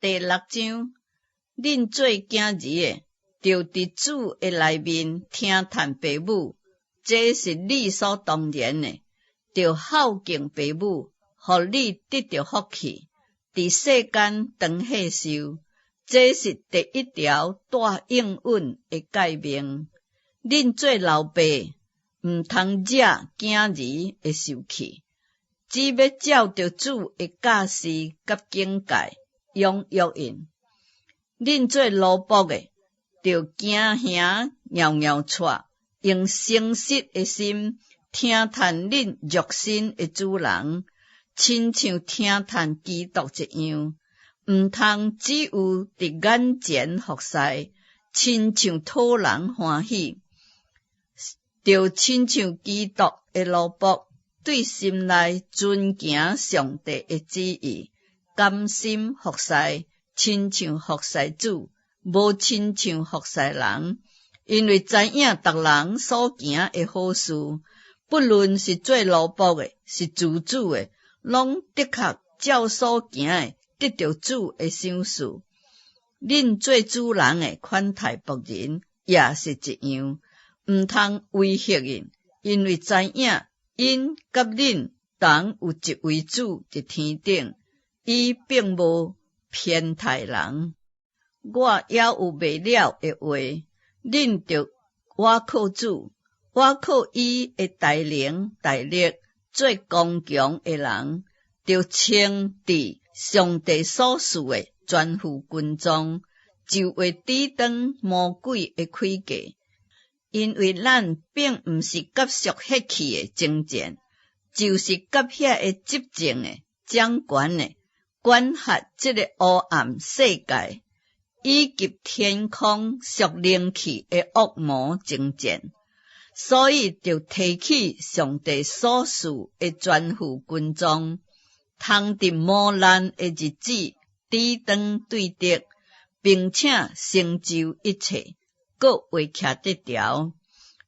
第6章，恁做囝儿的，着伫主的内面听叹父母，这是理所当然的。着孝敬父母，互你得到福气，伫世间长寿寿。这是第一条大应允的诫命。恁做老爸，毋通惹囝儿的受气，只要照着主的教示甲境界，用约因。恁做奴仆的，着惊吓袅袅带，用诚实的心听叹恁肉身的主人，亲像听叹基督一样。毋通只有伫眼前服侍，亲像讨人欢喜，就亲像基督的奴仆，对心内遵行上帝的旨意，甘心服侍，亲像服侍主，无亲像服侍人。因为知影逐人所行的好事，不论是做奴仆的，是自主的，拢的确照所行的得到主的赏赐。恁做主人的款待仆人也是一样，毋通威胁因，因为知影因甲恁同有一位主伫天顶，伊并无偏袒人。我也有未了的话，恁着我靠主，我靠伊的大能大力，做刚强的人，着称伫上帝所赐的全副军装，就会抵挡魔鬼的诡计。因为咱并毋是甲属血气的争战，就是甲遐个执政的、掌权的、管辖这个黑暗世界，以及天空属灵气的恶魔争战。所以就提起上帝所赐的全副军装，通伫磨难的日子抵挡对敌，并且成就一切，搁会徛得牢。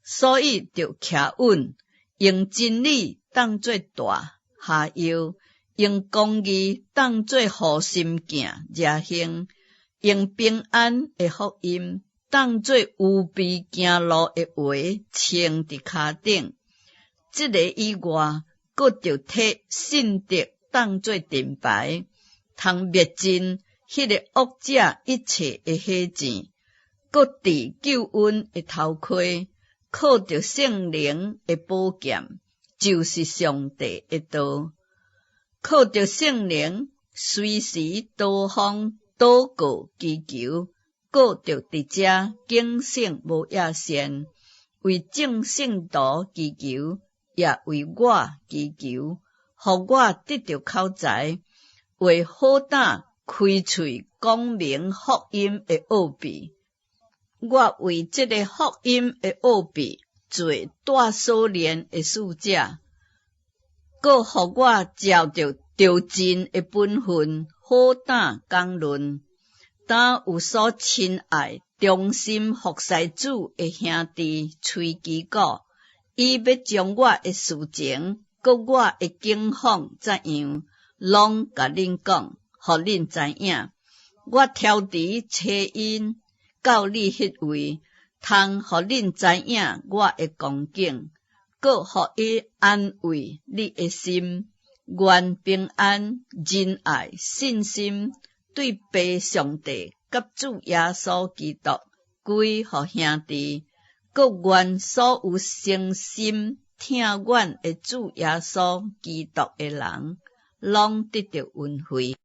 所以就徛稳，用真理当作大下腰，用公义当作护心镜热行，用平安的福音当作有备行路的话穿伫骹顶。这个以外，搁着摕信德当作盾牌，通灭尽迄个恶者一切的黑钱，搁伫救恩的头盔，靠着圣灵的宝剑，就是上帝的道。靠着圣灵，随时多方祷告祈求，搁着伫遮警醒无野线，为众圣徒祈求，也为我祈求，互我得到口才，为好胆开喙讲明福音的奥秘。我为这个福音的奥秘做大操练的使者，搁互我照着着真的本分，好胆讲论。当有所亲爱、忠心服侍主的兄弟吹旗鼓，伊要将我的事情，搁我的境况怎样，拢甲恁讲，互恁知影。我挑伫找因到你迄位，通互恁知影我的光景，搁互伊安慰你的心，愿平安、仁爱、信心，对父上帝甲主耶稣基督归互兄弟，搁愿所有诚心听阮的主耶稣基督的人，拢得到恩惠。